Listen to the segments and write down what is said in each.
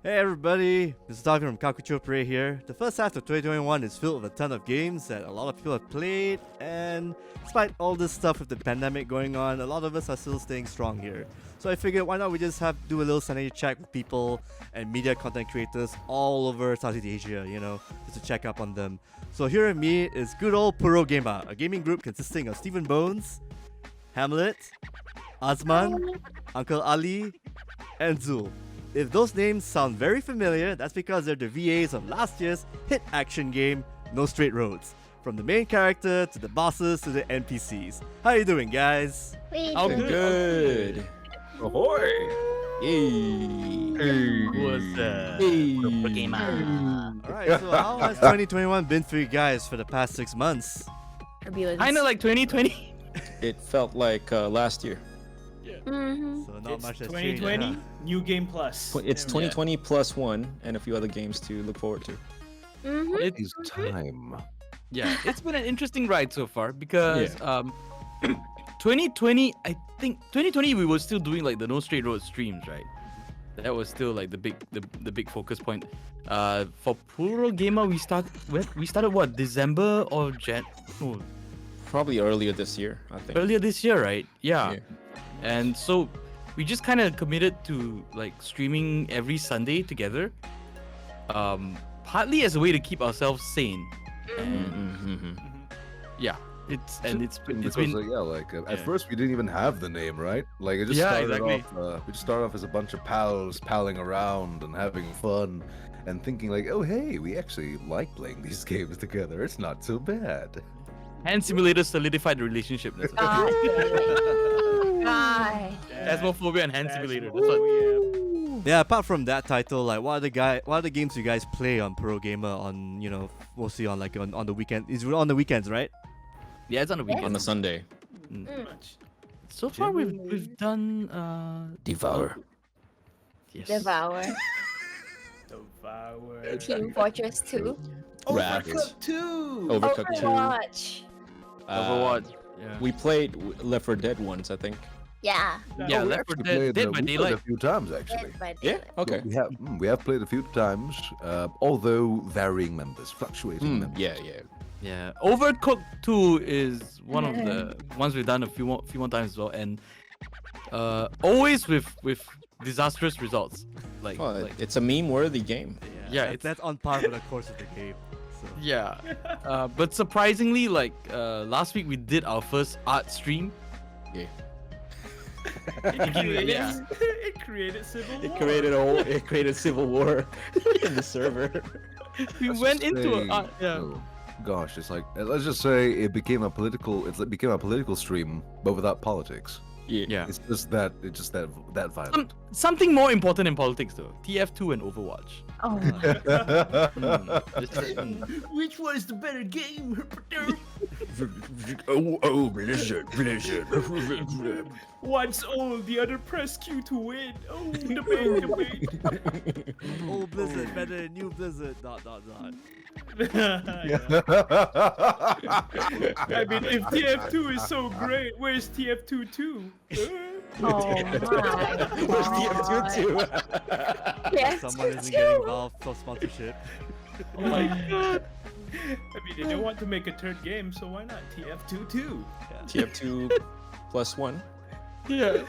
Hey everybody, this is Davi from Kakuchopurei here. The first half of 2021 is filled with a ton of games that a lot of people have played, and despite all this stuff with the pandemic going on, a lot of us are still staying strong here. So I figured why not we just do a little sanity check with people and media content creators all over Southeast Asia, just to check up on them. So here with me is good old Purogema, a gaming group consisting of Stephen Bones, Hamlet, Azman, Uncle Ali, and Zul. If those names sound very familiar, that's because they're the VAs of last year's hit action game, No Straight Roads. From the main character, to the bosses, to the NPCs. How you doing, guys? I'm good. Ahoy! Yay! What's that? Purogema. Alright, so how has 2021 been for you guys for the past 6 months? Kinda like 2020. It felt like last year. So not It's much has 2020, changed. New Game Plus. It's 2020 plus one, and a few other games to look forward to. It's time. Yeah, it's been an interesting ride so far because 2020, I think 2020 we were still doing like the No Straight Road streams, right? That was still like the big focus point. For Purogema, we started what, December or No, Probably earlier this year, I think. earlier this year, right? Yeah. And so we just kind of committed to like streaming every Sunday together, partly as a way to keep ourselves sane. And yeah, it's been At first we didn't even have the name, right? Like it just started off. We just started off as a bunch of pals palling around and having fun, and thinking like, oh hey, we actually like playing these games together. It's not so bad. Hand Simulator solidified the relationship. That's Phasmophobia and Hand Simulator. That's what. Yeah, apart from that title, like what are the games you guys play on Purogema on, mostly on like on the weekend? It's on the weekends, right? Yeah, it's on the weekend. On a Sunday. So far we've done Devour. Yes. Devour. Devour. Team Fortress 2. Overcooked 2. Overcooked 2. Overwatch. Overwatch. Yeah. We played Left 4 Dead once, I think. Yeah. Yeah, we Left 4 actually Dead played, by we played Daylight. a few times actually. Dead by Yeah. Daylight. Okay. We have played a few times, although varying members, fluctuating members. Yeah. Yeah, Overcooked 2 is one of the ones we've done a few more times as well, and always with disastrous results. Like, It's a meme-worthy game. Yeah, that's on par with the course of the game. So. yeah. But surprisingly, like last week we did our first art stream. Yeah. It created civil war. It created civil war in the server. We went into an art. Yeah. Oh, gosh, it's like let's just say it became a political stream, but without politics. Yeah. It's just that violent. Something more important in politics though. TF2 and Overwatch. Oh. Which one is the better game? Blizzard. One's old, the other press Q to win. Oh, debate. Old Blizzard better than new Blizzard. ... Yeah. I mean, if TF2 is so great, where's TF2 2? Oh my. Where's TF2 too? Yes, Someone isn't getting involved for sponsorship. Oh my god. I mean, they don't want to make a third game, so why not TF2 2? TF2 plus one. Yeah.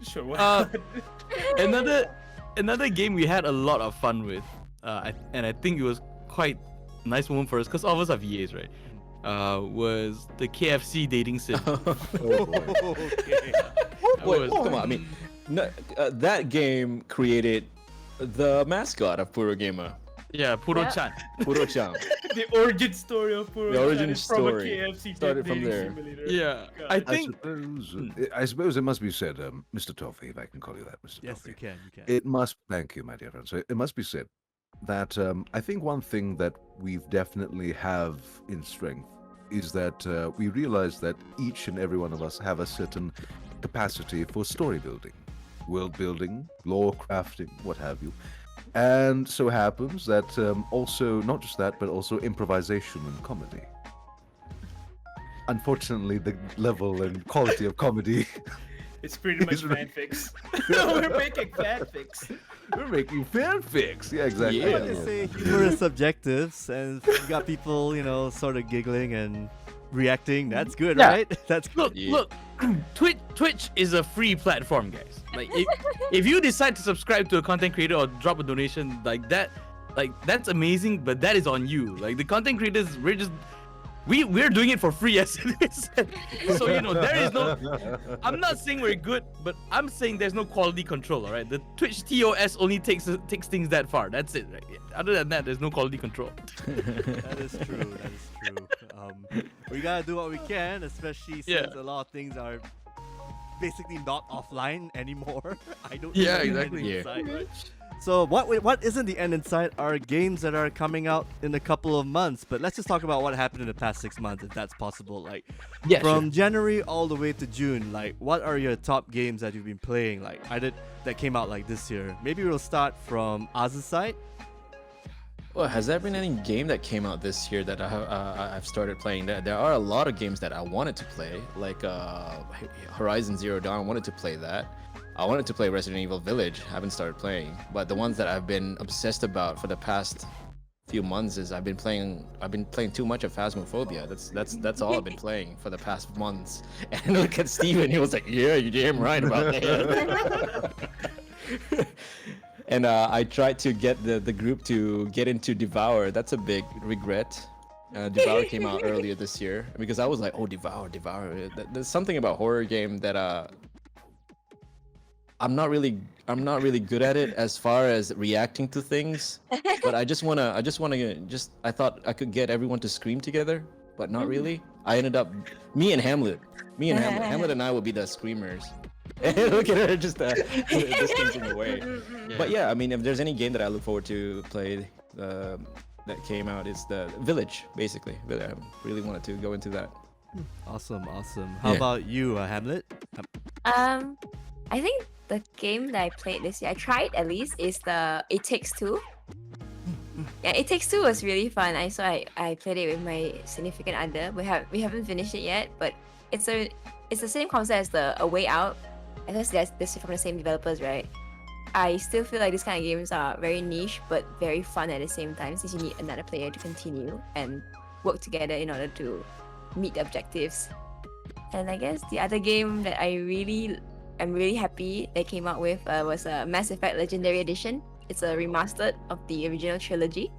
Sure, why not? Another game we had a lot of fun with, and I think it was quite a nice moment for us because all of us are VAs, right? Was the KFC dating sim. Okay. Come on, I mean, that game created the mascot of Purogema, Yeah, Puro-chan. Puro-chan. The origin story of Puro. The origin is from a story KFC started from dating there. simulator. Yeah, God. I think. I suppose it must be said, Mr. Toffee, if I can call you that, Mr. Yes, Toffee. you can. Thank you, my dear friend. So it must be said that I think one thing that we've definitely have in strength is that we realize that each and every one of us have a certain capacity for story building, world building, lore crafting, what have you. And so happens that also, not just that, but also improvisation and comedy. Unfortunately, the level and quality of comedy It's pretty much fanfics. We're making fanfics. We're making fanfics. Yeah, exactly. Yeah. They say humor is subjective, and if you got people, sort of giggling and reacting. That's good, Yeah. right? That's good. Look, Twitch is a free platform, guys. Like, if you decide to subscribe to a content creator or drop a donation like that, that's amazing. But that is on you. Like the content creators, we're doing it for free as it is. So there is no. I'm not saying we're good, but I'm saying there's no quality control. All right, the Twitch TOS only takes things that far. That's it. Right? Other than that, there's no quality control. That is true. That is true. We gotta do what we can, especially since a lot of things are basically not offline anymore. I don't. Yeah, see the end exactly. in Yeah. sight, right? So what isn't the end in sight are games that are coming out in a couple of months. But let's just talk about what happened in the past 6 months, if that's possible. Like from January all the way to June, like what are your top games that you've been playing? Like that came out like this year. Maybe we'll start from Az's side. Well, has there been any game that came out this year that I've started playing? There are a lot of games that I wanted to play, like Horizon Zero Dawn. I wanted to play that. I wanted to play Resident Evil Village. I haven't started playing, but the ones that I've been obsessed about for the past few months is I've been playing too much of Phasmophobia. That's all I've been playing for the past months. And look at Steven, he was like, "Yeah, you're damn right about that." And I tried to get the group to get into Devour. That's a big regret. Devour came out earlier this year because I was like, "Oh, Devour." There's something about horror game that I'm not really good at it as far as reacting to things. But I thought I could get everyone to scream together, but not really. I ended up me and Hamlet. Hamlet and I will be the screamers. Look at her just distancing away. But yeah, I mean, if there's any game that I look forward to play that came out, it's the Village, basically. I really wanted to go into that. Awesome. How about you, Hamlet? I think the game that I played this year, I tried at least, is the It Takes Two. Yeah, It Takes Two was really fun. I played it with my significant other. We haven't finished it yet, but it's the same concept as the A Way Out. I guess that's from the same developers, right? I still feel like these kind of games are very niche but very fun at the same time, since you need another player to continue and work together in order to meet the objectives. And I guess the other game that I'm really happy they came out with was Mass Effect Legendary Edition. It's a remastered of the original trilogy.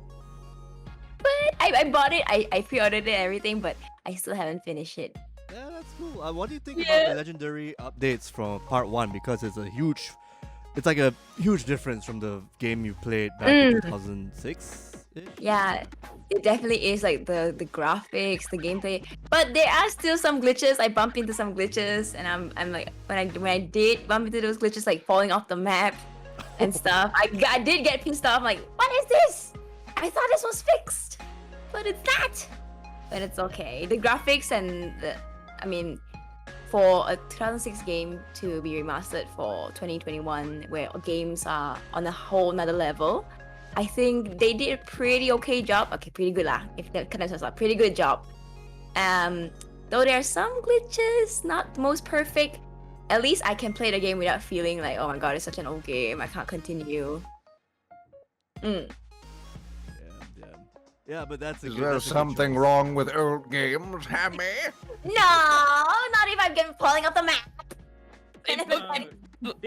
But I bought it, I pre-ordered it and everything, but I still haven't finished it. Yeah, that's cool. What do you think about the legendary updates from Part 1? Because it's like a huge difference from the game you played back in 2006. Yeah, it definitely is, like the graphics, the gameplay. But there are still some glitches. I bump into some glitches, and I'm like, when I did bump into those glitches, like falling off the map and stuff, I did get pissed off. I'm like, what is this? I thought this was fixed, but it's not. But it's okay. The graphics and for a 2006 game to be remastered for 2021, where games are on a whole nother level, I think they did a pretty okay job. Okay, pretty good lah. If that kind of sounds like pretty good job. Though there are some glitches, not the most perfect. At least I can play the game without feeling like, oh my god, it's such an old game, I can't continue. Yeah, but that's a Is good, there that's a good something choice. wrong with old games, Hammy? No, not if I'm getting falling off the map. They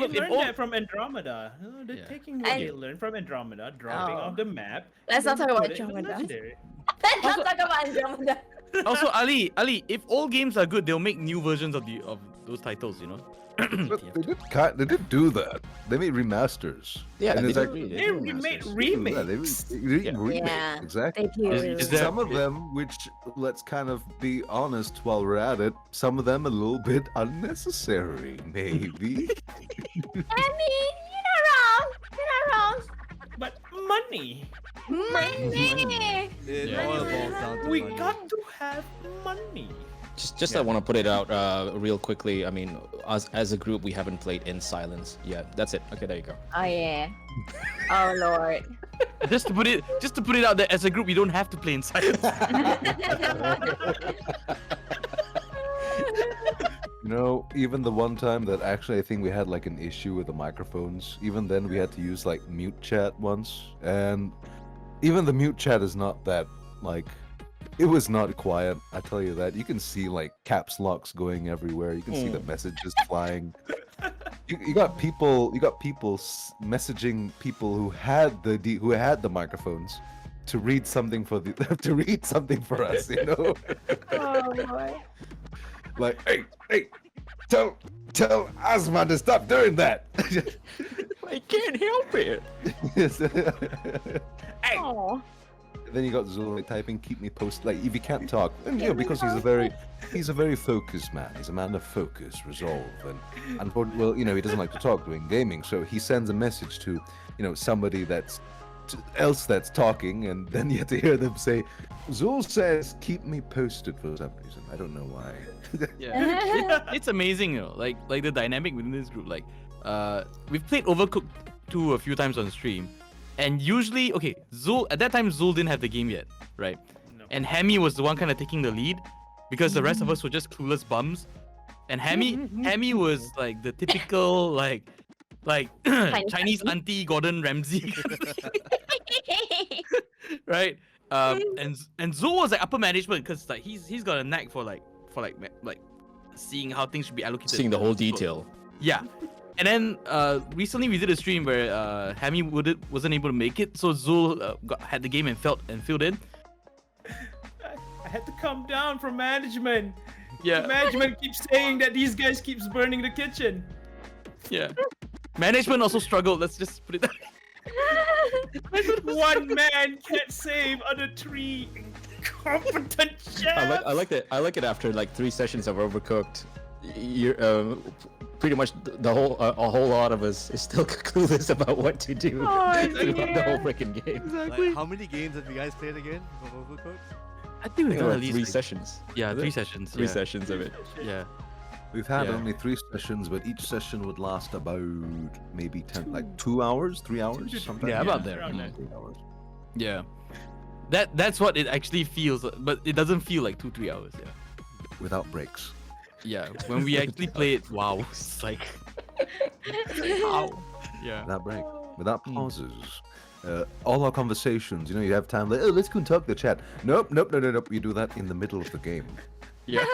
learned that from Andromeda. They're taking what And- they learned from Andromeda, dropping off the map. Let's and not then talk about put it in the Andromeda. legendary. Let's not talk about Andromeda. Also, Ali, if all games are good, they'll make new versions of those titles. But they did do that. They made remasters. Yeah, and they it's did like re- They remade Yeah, remakes. they remake, Yeah, exactly. They do. Is there- Some of them, which let's kind of be honest while we're at it, some of them a little bit unnecessary, maybe. I mean, you're not wrong. You're not wrong. But money. Money. It all boils down to We money. got to have money. Just I want to put it out real quickly. I mean, as a group, we haven't played In Silence yet. That's it. Okay, there you go. Oh yeah. Oh lord. just to put it out there, as a group, you don't have to play in silence. You know, even the one time that actually I think we had like an issue with the microphones, even then we had to use like mute chat once, and even the mute chat is not that like it was not quiet, I tell you that. You can see like caps locks going everywhere. You can see the messages flying. You got people messaging people who had the microphones to read something for the to read something for us, you know? Oh boy. Like, hey, tell Azman to stop doing that. I can't help it. Hey. Oh. Then you got Zul like, typing, keep me posted. Like, if he can't talk, and, you know, because he's a very focused man. He's a man of focus, resolve, and well, you know, he doesn't like to talk during gaming, so he sends a message to, you know, somebody else that's talking, and then you have to hear them say, Zul says, keep me posted for some reason. I don't know why. Yeah, it's amazing, you know, like the dynamic within this group. Like, we've played Overcooked 2 a few times on stream, and usually, okay, Zul at that time Zul didn't have the game yet, right? No. And Hammy was the one kind of taking the lead, because the rest of us were just clueless bums, and Hammy was like the typical like Chinese auntie Gordon Ramsay, right? And Zul was like upper management, because like he's got a knack for like seeing how things should be allocated. Seeing the whole detail. Yeah. And then recently we did a stream where Hammy wasn't able to make it, so Zul had the game and filled in. I had to come down from management. Yeah. Management keeps saying that these guys keeps burning the kitchen. Yeah. Management also struggled. Let's just put it that way. One man can't save other 3 incompetent chefs. I like it after like 3 sessions of Overcooked. You're pretty much a whole lot of us is still clueless about what to do throughout the whole freaking game. Exactly. Like, how many games have you guys played again from Overcooked? I think we've done at least 3 like, sessions. Yeah, 3 sessions. 3 yeah. sessions of it. Yeah. We've had Yeah. only 3 sessions, but each session would last about maybe 2 hours, 3 hours, sometimes. Yeah, about there. around Yeah. 3 hours. Yeah. That's what it actually feels, but it doesn't feel like 2-3 hours. Yeah. Without breaks. Yeah. When we actually play it, wow, it's like wow. Yeah. Without break. Without pauses. All our conversations, you know, you have time like, oh, let's go and talk to the chat. Nope. You do that in the middle of the game. Yeah.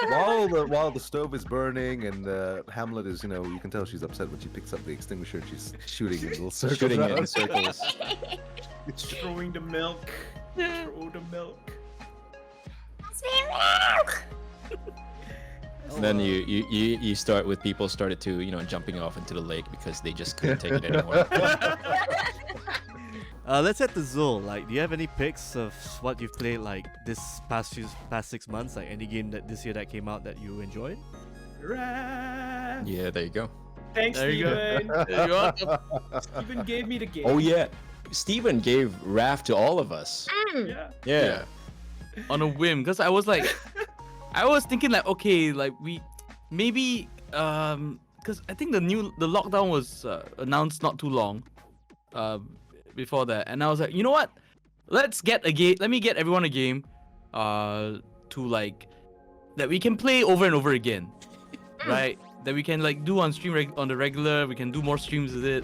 While the stove is burning and Hamlet is, you know, you can tell she's upset when she picks up the extinguisher and she's shooting in little circles. Shooting it in around. circles. Throwing the milk. Throw the milk. And then you start with people started to, you know, jumping off into the lake because they just couldn't take it anymore. Let's head to Zul. Like, do you have any picks of what you've played like this past 6 months? Like any game that this year that came out that you enjoyed? Raph. Yeah, there you go. Thanks, There you go. Steven. There you are. Steven gave me the game. Oh yeah, Steven gave Raph to all of us. Yeah. Yeah. On a whim, because I was thinking like, okay, like we maybe because I think the lockdown was announced not too long before that, and I was like, you know what, let me get everyone a game to like that we can play over and over again, right? That we can like do on stream on the regular. We can do more streams with it,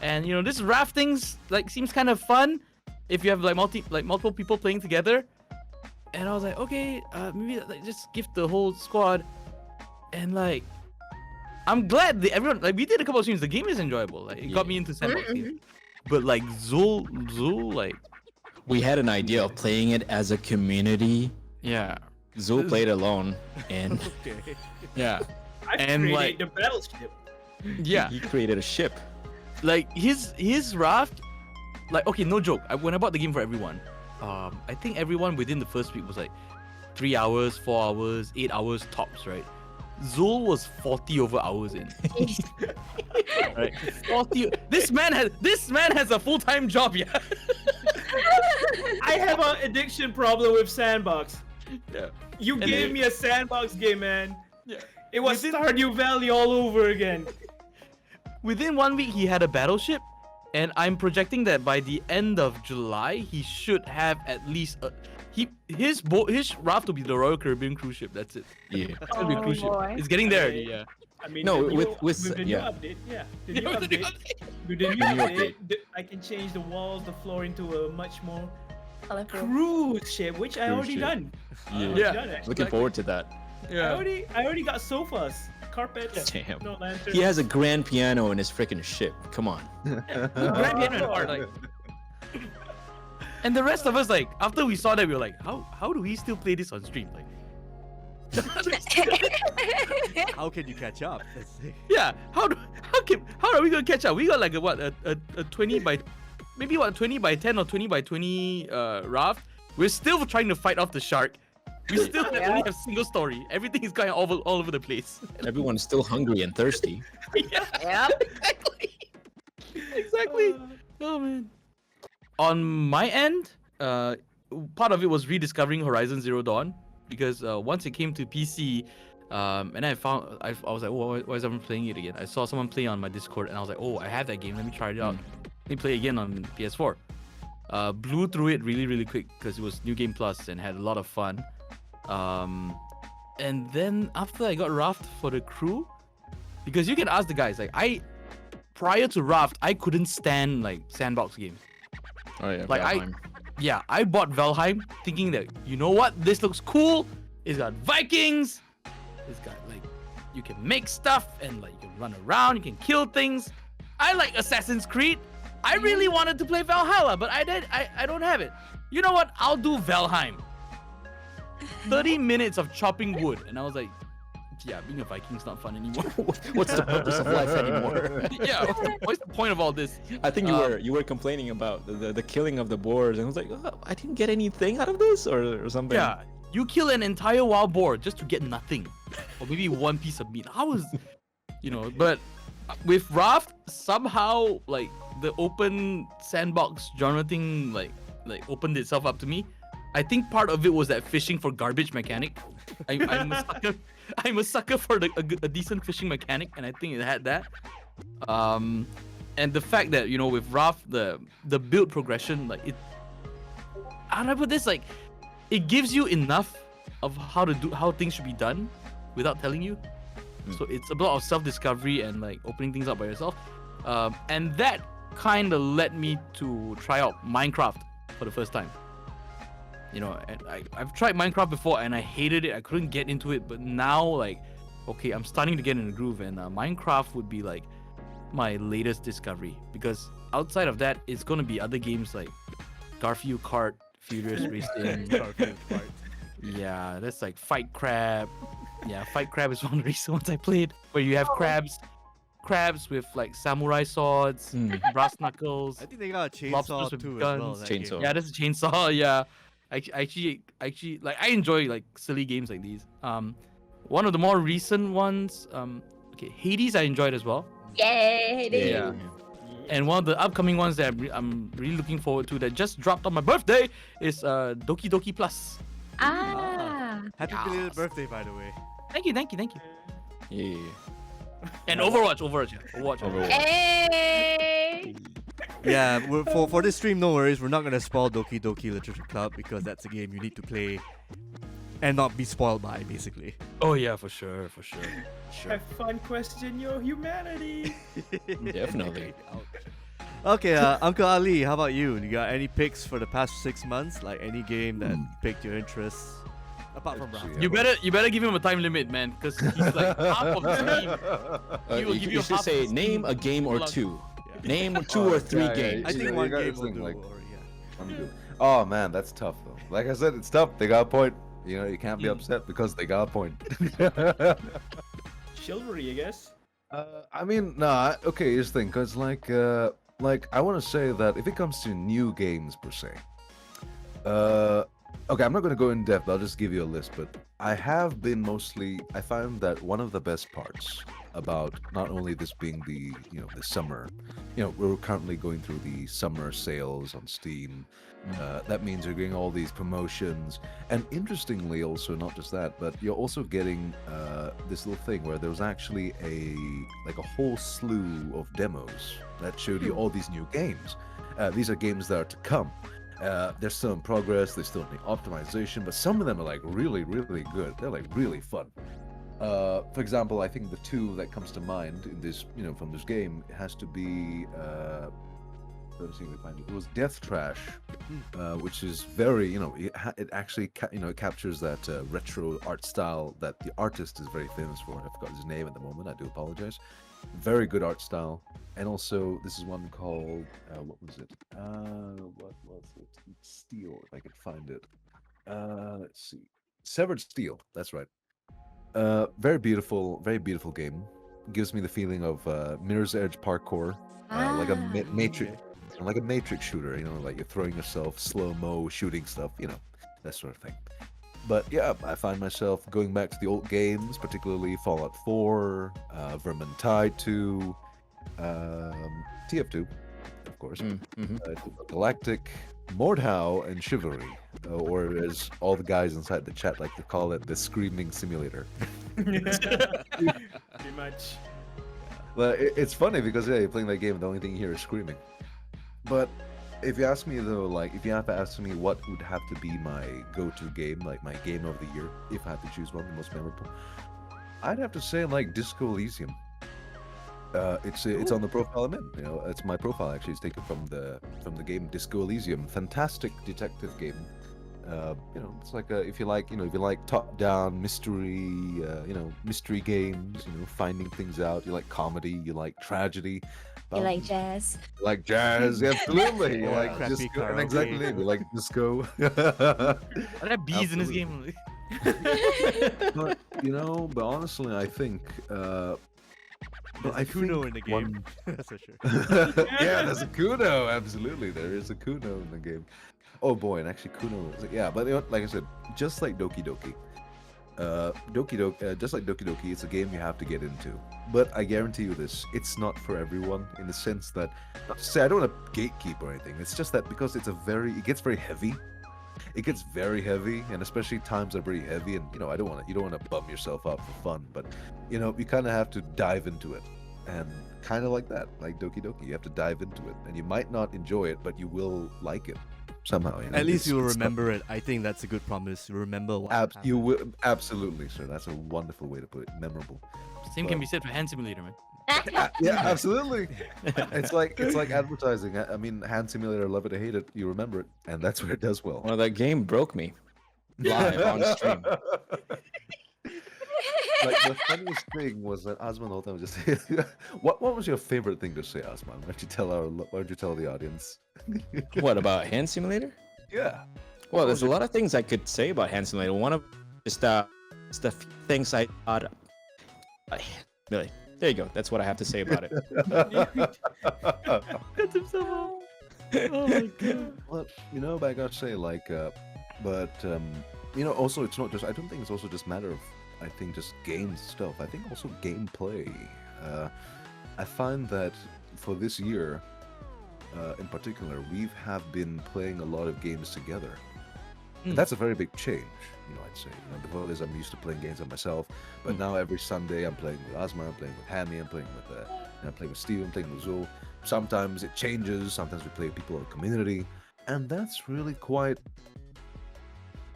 and you know, this raft things like seems kind of fun if you have like multiple people playing together. And I was like, okay, maybe like, just give the whole squad. And like, I'm glad that everyone, like, we did a couple of streams. The game is enjoyable. Like, it got me into sandbox games. But like Zul, like, We had an idea of playing it as a community. yeah, Zul played alone, and Okay. yeah, I And, created like- the battleship. yeah. he created a ship. Like his raft, like, okay, no joke. When I bought the game for everyone, I think everyone within the first week was like 3 hours, 4 hours, 8 hours tops, right? Zul was 40 over hours in. Right? 40. This man has a full-time job, yeah. I have an addiction problem with sandbox. Yeah. You And gave then- me a sandbox game, man. Yeah. It was Within- Stardew Valley all over again. Within 1 week, he had a battleship, and I'm projecting that by the end of July, he should have at least his raft will be the Royal Caribbean cruise ship. That's it. Yeah. It's gonna be a cruise ship. boy. It's getting there already. Yeah. I mean, No, the new- with the new yeah. update, yeah. The Yeah, new with the new update. With the new update, I can change the walls, the floor into a much more Colorful. cruise ship, which I Cruise already ship. done. I Yeah. already Yeah. done, actually. Looking forward to that. I already got sofas, carpets, Damn. no lanterns. He has a grand piano in his freaking ship. Come on. Grand piano and art, like. And the rest of us, like, after we saw that, we were like, how do we still play this on stream? Like, How can you catch up? That's the thing. yeah, how are we gonna catch up? We got like a 20 by maybe 20 by 10 or 20 by 20 raft. We're still trying to fight off the shark. We still only have single story. Everything is going all over the place. Everyone's still hungry and thirsty. Yeah, Yep. exactly. Oh man. On my end, part of it was rediscovering Horizon Zero Dawn because once it came to PC, and I was like, oh, why is everyone playing it again? I saw someone play on my Discord, and I was like, oh, I have that game. Let me try it out. Let me play it again on PS4. Blew through it really quick because it was New Game Plus and had a lot of fun. And then after I got Raft for the crew, because you can ask the guys, like prior to Raft, I couldn't stand like sandbox games. Oh yeah. Like, Valheim. I bought Valheim thinking that, you know what, this looks cool. It's got Vikings. It's got like, you can make stuff and like you can run around, you can kill things. I like Assassin's Creed. I really wanted to play Valhalla, but I don't have it. You know what? I'll do Valheim. 30 minutes of chopping wood, and I was like, yeah, being a Viking's not fun anymore. What's the purpose of life anymore? Yeah, what's the point of all this? I think you were complaining about the killing of the boars, and I was like, oh, I didn't get anything out of this, or something. Yeah, you kill an entire wild boar just to get nothing, or maybe one piece of meat. How was, but with Raft, somehow like the open sandbox genre thing like opened itself up to me. I think part of it was that fishing for garbage mechanic. I'm a sucker. I'm a sucker for a decent fishing mechanic, and I think it had that. And the fact that with Raft, the build progression, like it. How do I put this? Like, it gives you enough of how things should be done without telling you. So it's a lot of self-discovery and like opening things up by yourself. And that kind of led me to try out Minecraft for the first time. And I've tried Minecraft before and I hated it. I couldn't get into it, but now like, okay, I'm starting to get in the groove, and Minecraft would be like my latest discovery, because outside of that, it's gonna be other games like Garfield Kart, Furious Racing. Garfield Kart. Yeah, that's like Fight Crab. Yeah, Fight Crab is one of the recent ones I played, where you have crabs with like samurai swords, brass knuckles. I think they got a Lobsters chainsaw with too guns. as well. that Chainsaw. game. Yeah, that's a chainsaw. Yeah, actually, like I enjoy like silly games like these. One of the more recent ones, okay, Hades I enjoyed as well. Yay! Yeah. And one of the upcoming ones that I'm really looking forward to that just dropped on my birthday is Doki Doki Plus. Ah. Happy belated birthday, by the way. Thank you. Yeah. And Overwatch. Hey! Yeah, for this stream, no worries. We're not gonna spoil Doki Doki Literature Club because that's a game you need to play and not be spoiled by, basically. Oh yeah, for sure. Have fun, question your humanity. Definitely. Okay, Uncle Ali, how about you? You got any picks for the past 6 months? Like any game that piqued your interest? Apart from Raft. You better give him a time limit, man, because he's like half of the stream. He will give you you should half say of the name stream a game or long. two. Yeah. Name 2 or 3 yeah, games. I think Yeah, one you got game this will thing, do. like- Or, yeah. I'm good. Oh man, that's tough though. Like I said, it's tough. They got a point. You can't be upset because they got a point. Chivalry, I guess. I mean, nah. Okay, here's the thing, cause like I want to say that if it comes to new games per se, Okay, I'm not going to go in depth. I'll just give you a list. But I found that one of the best parts about not only this being the summer, we're currently going through the summer sales on Steam. That means you're getting all these promotions, and interestingly, also not just that, but you're also getting this little thing where there was actually a whole slew of demos that showed you all these new games. These are games that are to come. They're still in progress. They still need optimization, but some of them are like really, really good. They're like really fun. For example, I think the two that comes to mind in this, from this game, it has to be. Let me see if I find it. It was Death Trash, which is very, it actually, it captures that retro art style that the artist is very famous for. I forgot his name at the moment. I do apologize. Very good art style. And also, this is one called, what was it? What was it? Steel, if I could find it. Let's see. Severed Steel, that's right. Very beautiful game. Gives me the feeling of Mirror's Edge parkour, like a Matrix, like a Matrix shooter. Like you're throwing yourself slow-mo, shooting stuff. That sort of thing. But yeah, I find myself going back to the old games, particularly Fallout 4, Vermintide 2, TF2, of course, Galactic, Mordhau, and Chivalry, or as all the guys inside the chat like to call it, the Screaming Simulator. Pretty much. Well, it's funny because you're playing that game, the only thing you hear is screaming. But if you ask me though, if you have to ask me what would have to be my go-to game, like my game of the year, if I had to choose one, the most memorable, I'd have to say Disco Elysium. It's on the profile I'm in. It's my profile actually. It's taken from the game Disco Elysium. Fantastic detective game. It's like if you like top-down mystery, mystery games. Finding things out. You like comedy. You like tragedy. You like jazz? You like jazz, absolutely. You like crappy disco, and karaoke. exactly. You like disco. Are there bees in this Absolutely. game? But honestly, I think. There's a Kuno in the game. That's for sure. Yeah, there's a Kuno. Absolutely, there is a Kuno in the game. Oh boy, and actually Kuno is yeah. But like I said, just like Doki Doki, just like Doki Doki, it's a game you have to get into. But I guarantee you this, it's not for everyone in the sense that, not to say I don't want to gatekeep or anything. It's just that because it gets very heavy. It gets very heavy, and especially times are very heavy, and you don't want to bum yourself up for fun, but you kind of have to dive into it, and kind of like that, like Doki Doki, you have to dive into it, and you might not enjoy it, but you will like it somehow. At least you'll remember it. I think that's a good promise. You remember what happened. You will absolutely, sir. That's a wonderful way to put it. Memorable. Same can be said for Hand Simulator, man. Yeah, absolutely. It's like advertising. I mean, Hand Simulator, love it or hate it, you remember it, and that's where it does well. Well, that game broke me live on stream. Like the funniest thing was that Azman the whole time was just what was your favorite thing to say, Azman? Why don't you tell the audience? What about Hand Simulator? Yeah. Well, there's a lot of things I could say about Hand Simulator. One of just the things I thought. Really, there you go. That's what I have to say about it. Cut himself off. Oh my god. Well, but I gotta say, also it's not just. I don't think it's also just matter of. I think just games stuff. I think also gameplay. I find that for this year, in particular, we have been playing a lot of games together. And that's a very big change, I'd say. Before this, I'm used to playing games by myself, but now every Sunday I'm playing with Azman, I'm playing with Hammy, I'm playing with Steve, I'm playing with Zul. Sometimes it changes. Sometimes we play with people in the community, and that's really quite.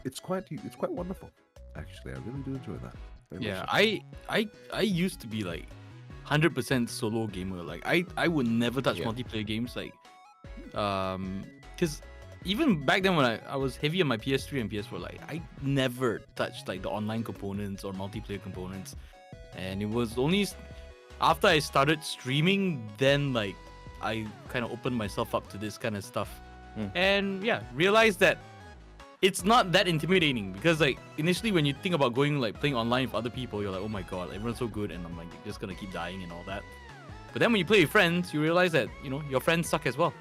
It's quite wonderful. Actually, I really do enjoy that. Very Yeah, much I used to be 100% solo gamer. I would never touch Yeah. multiplayer games, because even back then when I was heavy on my PS3 and PS4, I never touched the online components or multiplayer components, and it was only after I started streaming then I kind of opened myself up to this kind of stuff, and yeah, realized that it's not that intimidating, because initially when you think about going playing online with other people, you're like, oh my god, everyone's so good, and I'm just gonna keep dying and all that. But then when you play with friends, you realize that your friends suck as well.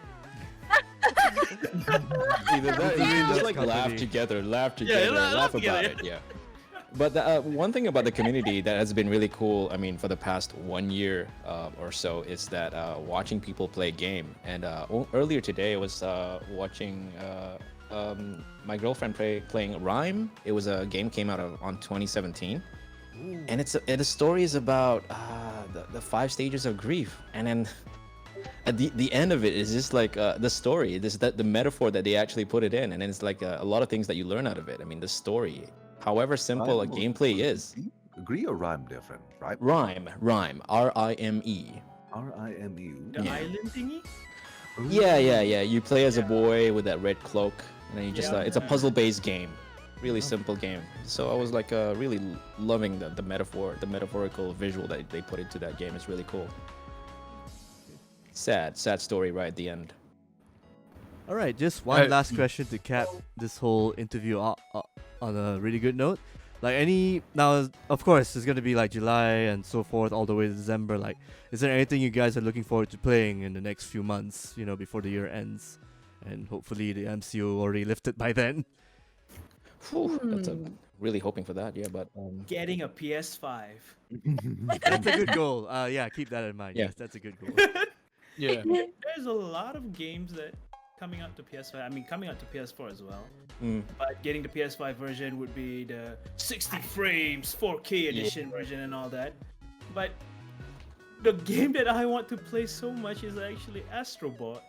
Either that, or you can just like Company. laugh together, laugh laugh together, about it. Yeah. But one thing about the community that has been really cool, I mean, for the past 1 year or so, is that watching people play game. And earlier today, I was watching my girlfriend playing Rhyme. It was a game came out on 2017, and the story is about the 5 stages of grief, and then at the end of it is just like the story, the metaphor that they actually put it in, and then it's like a lot of things that you learn out of it. I mean, the story, however simple a gameplay is. Agree or rhyme, dear friend? Right? Rhyme, Rhyme, R-I-M-E. R-I-M-E. The Yeah. island thingy? Yeah. You play as a boy with that red cloak, and then you just it's a Yeah. puzzle-based game, really simple game. So I was like really loving the metaphorical visual that they put into that game. It's really cool. Sad story right at the end. All right, just one last question to cap this whole interview on a really good note. Like now, of course, it's gonna be like July and so forth all the way to December. Like, is there anything you guys are looking forward to playing in the next few months? You know, before the year ends, and hopefully the MCO already lifted by then. Whew, really hoping for that. Yeah, but Getting a PS5. That's a good goal. Yeah, keep that in mind. Yeah. Yes, that's a good goal. Yeah. There's a lot of games that coming out to PS5. I mean, coming out to PS4 as well. But getting the PS5 version would be the 60 frames, 4K edition version, and all that. But the game that I want to play so much is actually Astrobot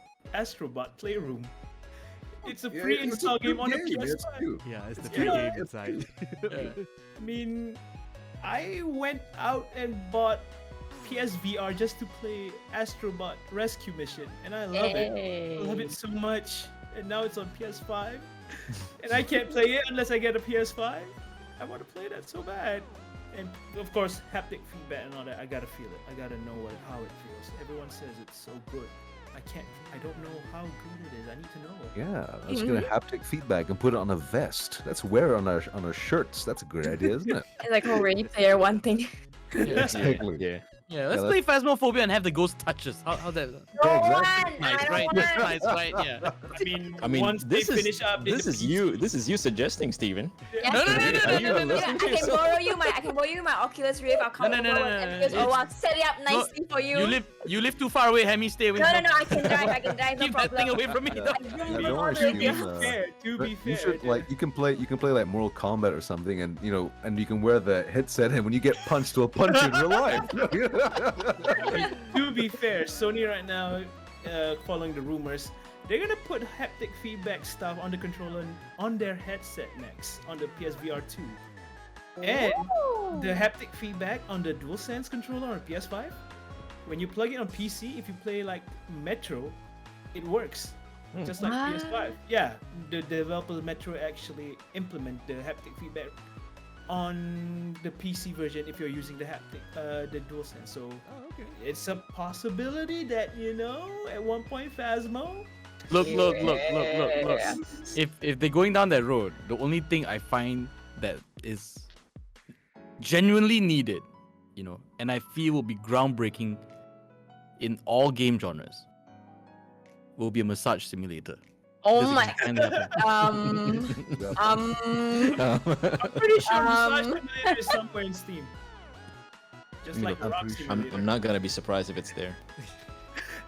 Playroom. It's a pre-install game on the PS5. Yeah, it's the free game inside. I mean, I went out and bought PSVR just to play Astrobot Rescue Mission, and I love it. I love it so much. And now it's on PS5, and I can't play it unless I get a PS5. I want to play that so bad. And of course, haptic feedback and all that. I gotta feel it. I gotta know how it feels. Everyone says it's so good. I don't know how good it is. I need to know. Yeah, I was gonna haptic feedback and put it on a vest. Let's wear it on our shirts. That's a great idea, isn't it? It's like a Ready Player One thing. Exactly. Yeah. Yeah, let's Yeah, play Phasmophobia and have the ghost touch us. How's that? Nice, right? That's nice, right? Yeah. I mean, once they this finish up, this is you suggesting, Steven. Yes. No. Are you Yeah, listening to I can yourself? borrow you my Oculus Rift. I'll come No. over and I'll set it up nicely for you. You live too far away. Hemi, stay away. No, I can drive. No Keep that thing problem. away from me. I Yeah, zoom don't all worry, the way Steven, here. To be fair, You should you can play like Mortal Kombat or something, and you can wear the headset, and when you get punched, will punch you in real life. To be fair, Sony right now, following the rumors, they're gonna put haptic feedback stuff on the controller on their headset next on the PSVR 2, and the haptic feedback on the DualSense controller on PS5. When you plug it on PC, if you play like Metro, it works just like What? PS5. Yeah, the developers Metro actually implement the haptic feedback on the PC version if you're using the haptic, the DualSense. So it's a possibility that at one point Phasmo. Look. If they're going down that road, the only thing I find that is genuinely needed, and I feel will be groundbreaking in all game genres, will be a massage simulator. Oh This is my. kinda happening. I'm pretty sure Massage Simulator is somewhere in Steam. Just like I'm Rock pretty sure- Simulator. I'm not gonna be surprised if it's there.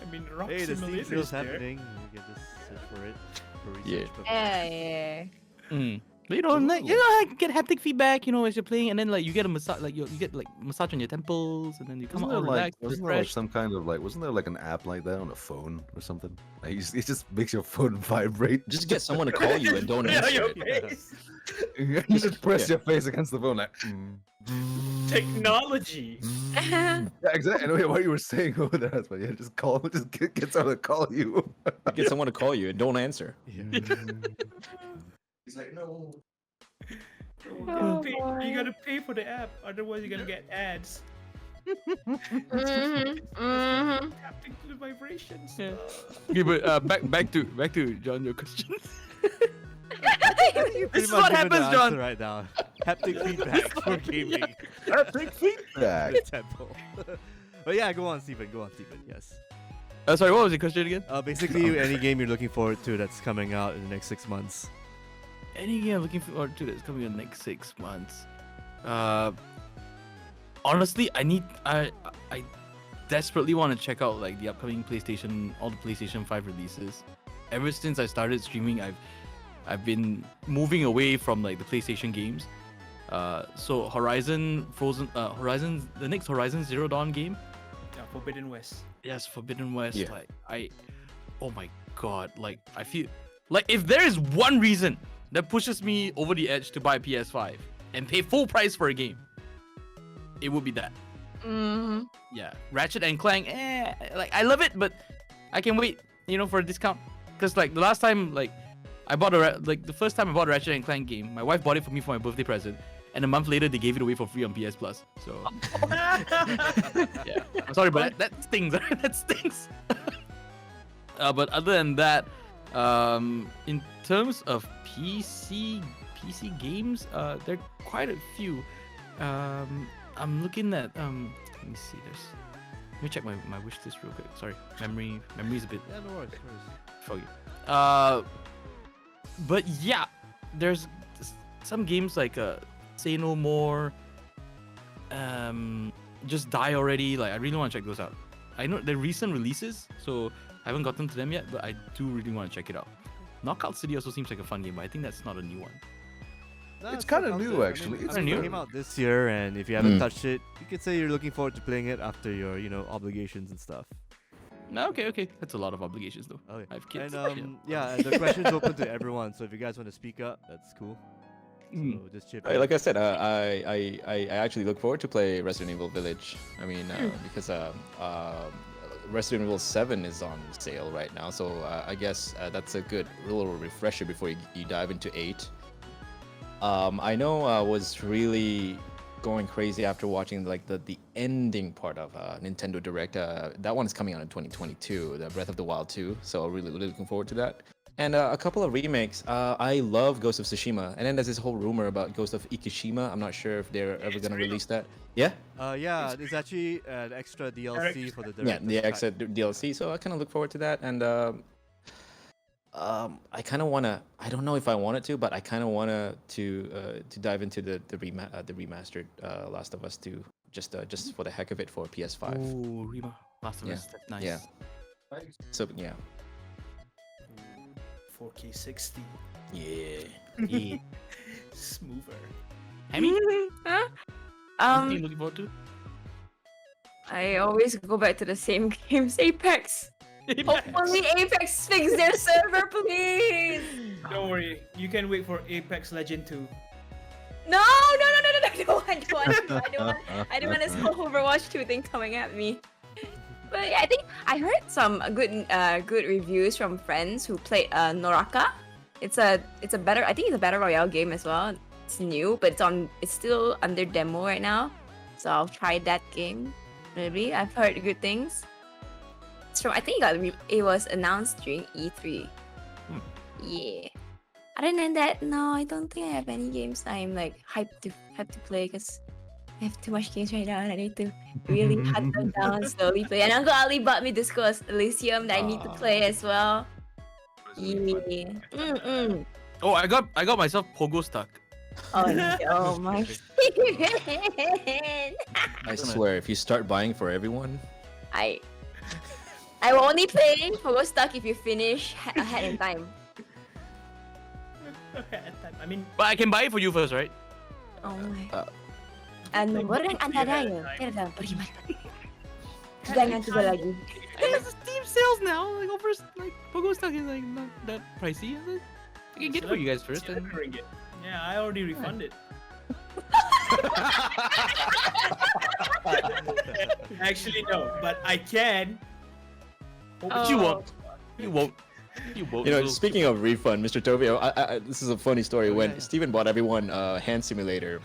I mean, Rock Hey, the Steam Simulator sale's is there. happening. You can just search for it for research Yeah. purposes. Yeah. But I get haptic feedback, as you're playing, and then like you get a massage, like you get like massage on your temples, and then you come Wasn't out there relaxed, wasn't there like refreshed. some kind of wasn't there like an app like that on a phone or something? Like it just makes your phone vibrate. Just get someone to call you and don't Yeah, answer your it. face. You just press your face against the phone like. Technology. Yeah, exactly. I know what you were saying over there, but yeah, just get someone to call you. Get someone to call you and don't answer. Yeah. He's like, no. You gotta pay for the app, otherwise you're gonna get ads. Tapping to the vibrations. Yeah. Okay, but back to John, your question. Pretty This is much what given the happens, answer John. right now. Haptic feedback for gaming. Haptic feedback. Temple. But yeah, go on, Stephen. Yes. Sorry, what was the question again? Basically, any game you're looking forward to that's coming out in the next 6 months. Any game I'm looking forward to that's coming in the next 6 months. Honestly, I desperately want to check out like the upcoming all the PlayStation 5 releases. Ever since I started streaming, I've been moving away from like the PlayStation games. So the next Horizon Zero Dawn game. Yeah, Forbidden West. Yes, Forbidden West. Yeah. Like oh my god, like I feel like if there is one reason that pushes me over the edge to buy a PS5 and pay full price for a game, it would be that. Mm-hmm. Yeah, Ratchet and Clank. Like I love it, but I can wait, for a discount. Cause like the last time, like I bought the first time I bought a Ratchet and Clank game, my wife bought it for me for my birthday present, and a month later they gave it away for free on PS Plus. So yeah, I'm sorry, but that stings. That stings. But other than that, in terms of PC games, there are quite a few. I'm looking at let me see. Let me check my wish list real quick. Sorry, memory's a bit Yeah, no worries. foggy. But yeah, there's some games like Say No More, Just Die Already. Like I really want to check those out. I know they're recent releases, so I haven't gotten to them yet, but I do really want to check it out. Knockout City also seems like a fun game, but I think that's not a new one. No, It's still kinda counted. new, I actually. mean, It's I mean, new. it came out this year, and if you haven't touched it, you could say you're looking forward to playing it after your, obligations and stuff. No, okay. That's a lot of obligations though. Okay. I have kids. And and the question's open to everyone. So if you guys want to speak up, that's cool. So just chip in. Like I said, I actually look forward to play Resident Evil Village. I mean, because Resident Evil 7 is on sale right now, so I guess that's a good little refresher before you dive into 8. I know I was really going crazy after watching like the ending part of Nintendo Direct. That one is coming out in 2022, the Breath of the Wild 2. So really looking forward to that. And a couple of remakes. I love Ghost of Tsushima, and then there's this whole rumor about Ghost of Ikushima. I'm not sure if they're ever gonna release that. Yeah. Yeah, there's actually an extra DLC for the Yeah, director's the cut. extra DLC. So I kind of look forward to that, and I kind of wanna. I don't know if I wanted to, but I kind of wanna to dive into the remastered Last of Us 2, just for the heck of it for PS5. Ooh, Rima. Last of Yeah. Us. That's nice. Yeah. So yeah. 4K 60. Yeah. Yeah. Smoother. Hammy, Huh? anything you looking forward to? I always go back to the same games. Apex. Hopefully Apex fix their server, please. Don't worry, you can wait for Apex Legend 2. No, I don't want this whole Overwatch 2 thing coming at me. But yeah, I think I heard some good reviews from friends who played Noraka. It's a better, I think it's a battle royale game as well. It's new, but it's still under demo right now. So I'll try that game. Maybe I've heard good things. It's from, I think it was announced during E3. Yeah. Other than that, no, I don't think I have any games I'm like hyped to play because I have too much games right now and I need to really hunt them down slowly play. And Uncle Ali bought me Disco Elysium that I need to play as well. Yeah. Oh, I got myself Pogo stuck. Oh no, my I swear, if you start buying for everyone, I will only play Pogo Stuck if you finish ahead in time. I mean, But I can buy it for you first, right? Oh my. Orang anda raya, kita dalam perkhidmatan. Jangan coba lagi. There's Steam sales now. Like Pogo stuck is like not that pricey. I can get it for you guys first. it's 11 ringgit. Yeah, I already refunded. Actually, no, but I can. But you won't. You won't. You won't. you know. So- Speaking of refund, Mr. Tobio, this is a funny story. Oh, When yeah. Steven bought everyone Hand Simulator,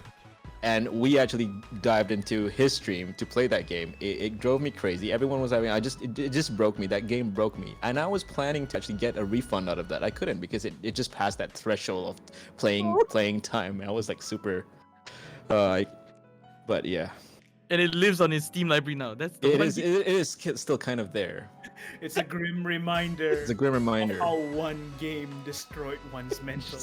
and we actually dived into his stream to play that game, it drove me crazy. Everyone was having. It just broke me. That game broke me, and I was planning to actually get a refund out of that. I couldn't because it just passed that threshold of playing time. I was like super. But yeah. and it lives on his Steam library now. That's the It one is. It is still kind of there. It's a grim reminder. It's a grim of reminder. how one game destroyed one's mental.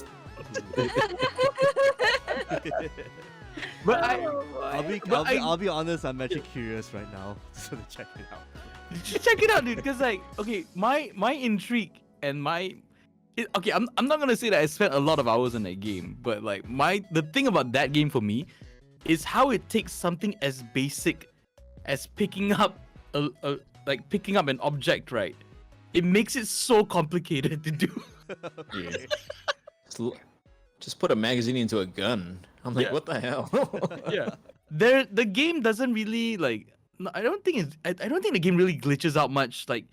But I'll be honest. I'm actually curious right now, so to check it out. check it out, dude. Because like, okay, my intrigue and okay, I'm not gonna say that I spent a lot of hours on that game, but like the thing about that game for me is how it takes something as basic as picking up picking up an object, right? It makes it so complicated to do. Yeah. Just put a magazine into a gun. I'm like, Yeah. what the hell? Yeah. The game doesn't really like. I don't think the game really glitches out much. Like,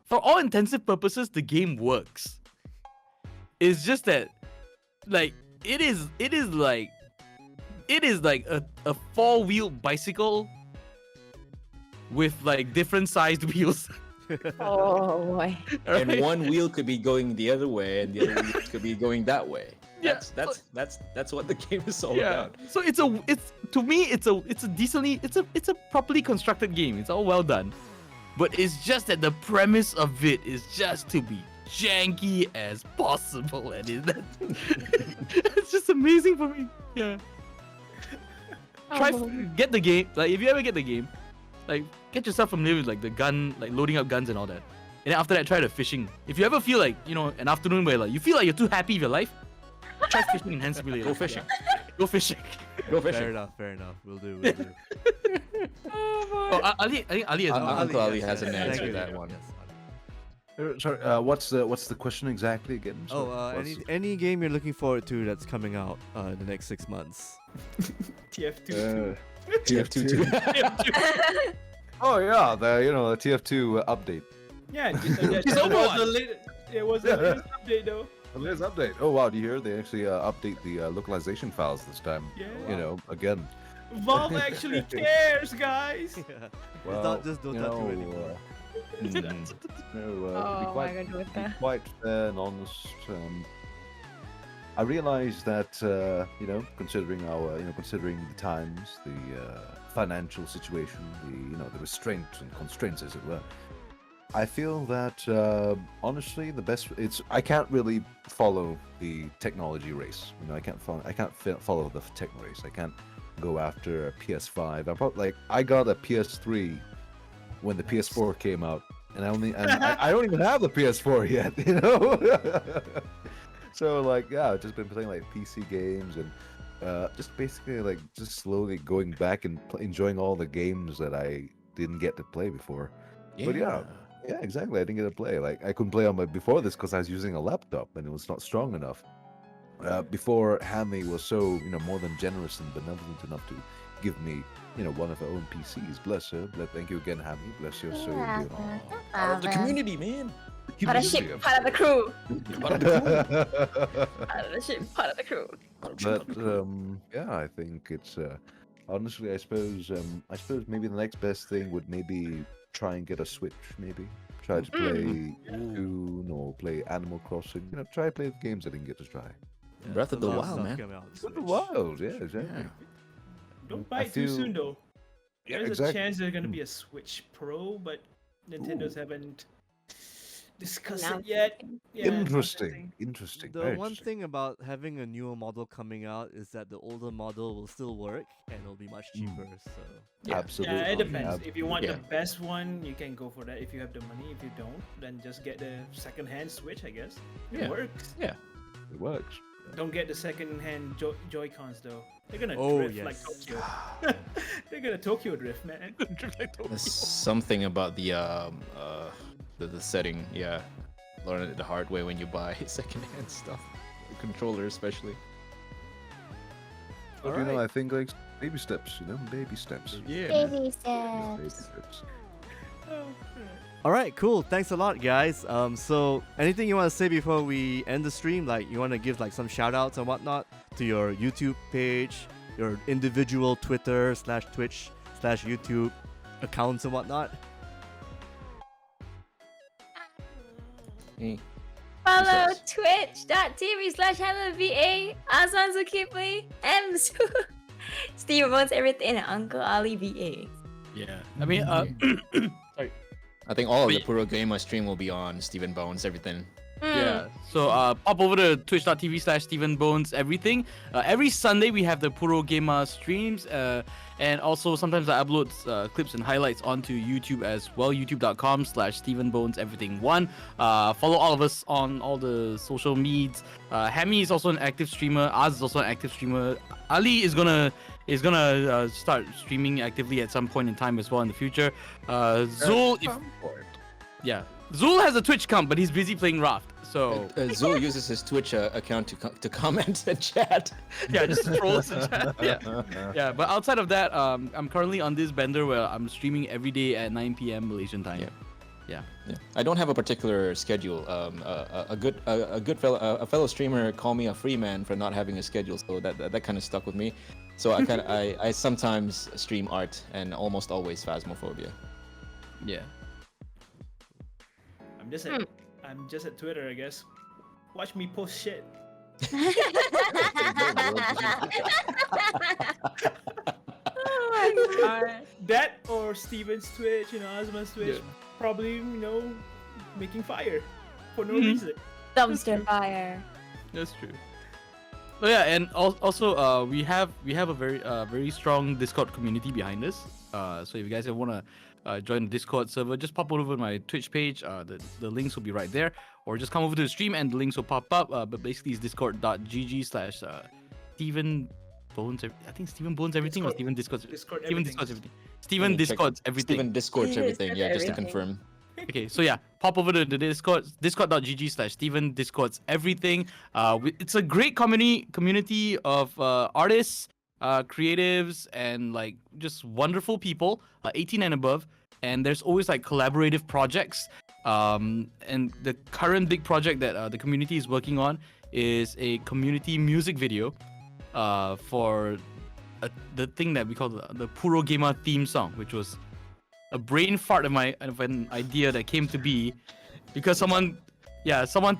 for all intensive purposes, the game works. It's just that, like, it is like a 4-wheel bicycle with like different sized wheels. Oh boy. And Alright? one wheel could be going the other way, and the other wheel could be going that way. Yeah, That's what the game is all Yeah. about. So it's a properly constructed game. It's all well done. But it's just that the premise of it is just to be janky as possible, and it's just amazing for me. Yeah. Get the game. Like, if you ever get the game, like, get yourself familiar with like the gun, like loading up guns and all that. And then after that, try the fishing. If you ever feel like, you know, an afternoon where like you feel like you're too happy with your life, try fishing in Hand Simulator. Go fishing. Go fishing. Go Fair fishing. enough. Fair enough. We'll do. Oh, Ali, I think Ali has Uncle Ali yes, has an yes, answer thank to you. that one. Yes, Sorry, what's the question exactly again? Oh, Sorry, any game you're looking forward to that's coming out in the next 6 months? TF2. TF2. Oh yeah, the TF2 update. Yeah, It's that Overwatch. it was the latest update though. The latest update. Oh wow, do you hear? They actually update the localization files this time. Yeah. You know, again. Valve actually cares, guys. Yeah. Well, it's not just Dota 2 anymore. to be Oh quite, my god, to be quite fair and honest, I realize that considering the times, the financial situation, the restraints and constraints, as it were, I feel that honestly, I can't really follow the technology race. I can't follow the tech race. I can't go after a PS5. I got a PS3 when the PS4 came out, and I don't even have the PS4 yet. So I've just been playing like PC games and just basically just slowly going back and enjoying all the games that I didn't get to play before. But yeah, exactly. I didn't get to play. I couldn't play on before this because I was using a laptop and it was not strong enough. Before Hammy was so more than generous and benevolent enough to give me one of her own PCs. Bless her. Thank you again, Hammy. Bless your soul. Yeah. Part of the community, man. Part of the ship, part of the crew. Part of the Part of the ship, part of the crew. But yeah, I think it's honestly, I suppose maybe the next best thing would maybe try and get a Switch. Maybe try to play Toon or play Animal Crossing. Try to play the games I didn't get to try. Yeah, Breath of the a lot Wild, stuff man. coming out on What the Switch. wild? Yeah, exactly. Yeah. Don't buy I it too feel- soon though. Yeah, There's exactly. a chance there's gonna be a Switch Pro, but Nintendo's haven't discussed Now- it yet. Yeah, Interesting. Interesting. The Very one interesting. thing about having a newer model coming out is that the older model will still work and it'll be much cheaper. So Yeah. Absolutely. Yeah, it depends. If you want Yeah. the best one, you can go for that. If you have the money, if you don't, then just get the second-hand Switch, I guess. It Yeah. works. Yeah. It works. Don't get the second-hand Joy-Cons though. They're gonna Oh, drift like yes. Tokyo. They're gonna Tokyo drift, man. There's something about the setting. Yeah, learn it the hard way when you buy secondhand stuff, the controller especially. But I think baby steps. Baby steps. Yeah. Baby Baby steps. steps. all right, cool. Thanks a lot, guys. So anything you want to say before we end the stream? Like, you want to give some shout outs and whatnot to your YouTube page, your individual Twitter / Twitch / YouTube accounts and whatnot. Hey. Follow Yes. twitch.tv/HamletVA, Azman Zukibli, Steve Bones everything and Uncle Ali VA. Yeah. I mean, sorry. I think all of the Wait. Purogema stream will be on Steven Bones, everything. Yeah. So pop over to twitch.tv/Steven Bones everything. Every Sunday we have the Purogema streams. And also sometimes I upload clips and highlights onto YouTube as well. YouTube.com/Steven Bones Everything1. Follow all of us on all the social medias. Hammy is also an active streamer. Az is also an active streamer. Ali is gonna start streaming actively at some point in time as well in the future. Zul, yeah, Zul has a Twitch account, but he's busy playing Raft. So Zul uses his Twitch account to comment and chat. yeah, just trolls and chat. Yeah. But outside of that, I'm currently on this bender where I'm streaming every day at 9 p.m. Malaysian time. Yeah. I don't have a particular schedule. A fellow streamer called me a free man for not having a schedule, so that kind of stuck with me. So I sometimes stream art and almost always Phasmophobia. Yeah. I'm just at Twitter, I guess. Watch me post shit. Oh my god. That or Steven's Twitch, Azman's Twitch. Probably, making fire for no reason. Dumpster fire. That's true. Oh yeah, and also we have a very strong Discord community behind us. So if you guys want to join the Discord server, just pop over to my Twitch page. The links will be right there, or just come over to the stream and the links will pop up. But basically, it's discord.gg/Steven Bones. I think Steven Bones everything or Steven Discord. Discord Steven everything. Discord everything. Steven Discords everything. Steven Discords everything. Yeah, just to Everything. confirm. Okay, so yeah, pop over to the Discord, discord.gg/Steven Discords everything. It's a great community of artists, creatives, and like just wonderful people, 18 and above. And there's always like collaborative projects. And the current big project that the community is working on is a community music video for the thing that we call the Purogema theme song, which was a brain fart of an idea that came to be because someone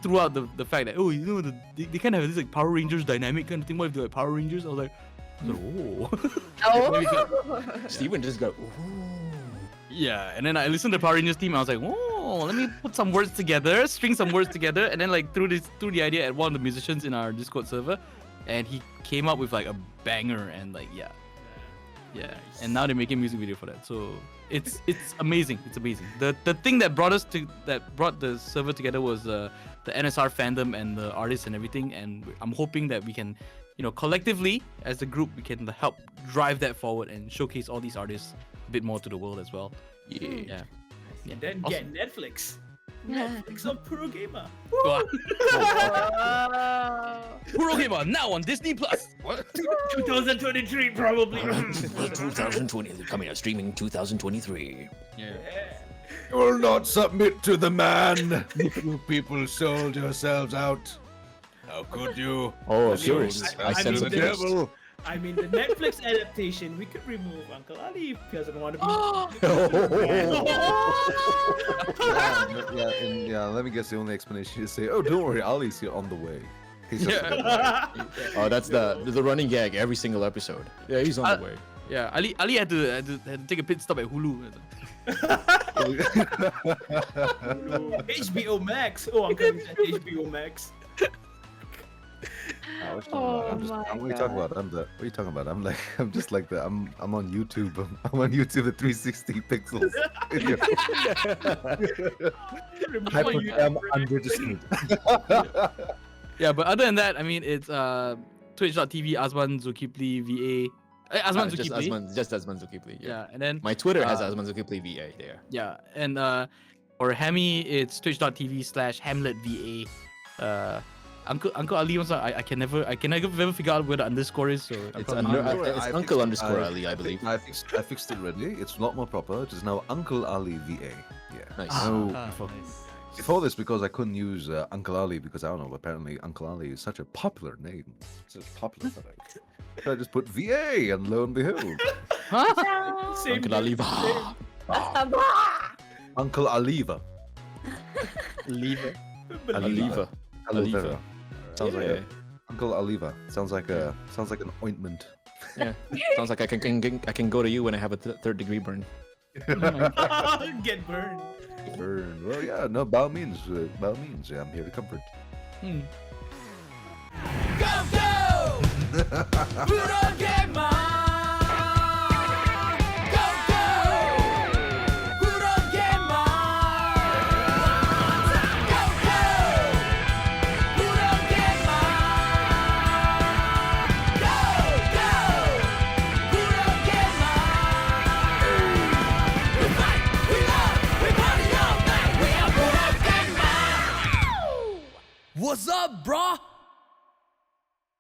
threw out the fact that they kind of have this like Power Rangers dynamic kind of thing. What if they're like Power Rangers? I was like oh. Oh. Steven just go, ooh. Yeah, and then I listened to Power Rangers theme. I was like, oh, let me put some words together, string some words together, and then like threw the idea at one of the musicians in our Discord server, and he came up with like a banger and like yeah, and now they're making a music video for that. So it's amazing. It's amazing. The thing that brought the server together was the NSR fandom and the artists and everything, and I'm hoping that we can, collectively as a group, we can help drive that forward and showcase all these artists a bit more to the world as well. Yeah. Then get Netflix. Netflix on Purogema. Purogema now on Disney Plus. What? 2023 probably. 2020 coming out streaming 2023. Yeah. You will not submit to the man. You people sold yourselves out. How could you? Oh, mean, curious. I I sense mean, a the curse. devil. I mean, the Netflix adaptation, we could remove Uncle Ali if he doesn't want to be. Yeah, let me guess. The only explanation is say, "Oh, don't worry, Ali's here on the way." He's just Oh, that's the running gag every single episode. Yeah, he's on the way. Yeah, Ali had to take a pit stop at Hulu. HBO Max. Oh, Uncle Ali's at HBO Max. What are you talking about? What are you talking about? I'm just like that. I'm on YouTube. I'm on YouTube at 360 pixels. I'm unregistered. Yeah, but other than that, I mean, it's twitch.tv Azman Zulkifli VA. Azman Zulkifli. Just Azman Zulkifli. Yeah, and then My Twitter has Azman Zulkifli VA there. yeah, and for Hammy, it's twitch.tv/Hamlet VA. Uncle Ali was I can never figure out where the underscore is. So It's I Uncle fixed- underscore I- Ali, I believe. I fixed it already. It's a lot more proper. It is now Uncle Ali VA. Yeah. Nice. Before this, because I couldn't use Uncle Ali because I don't know. Apparently, Uncle Ali is such a popular name. Such a popular name. So I just put VA, and lo and behold, Same Uncle Ali. Uncle Aliva. Leave Aliva. Aloe vera. Aliva. Sounds like Yeah. Uncle Aliva. Sounds like an ointment. Yeah. Sounds like I can go to you when I have a third degree burn. Get burned. Burn. Well, yeah, no, by all means, yeah, I'm here to comfort. Hmm. Go go! Purogema!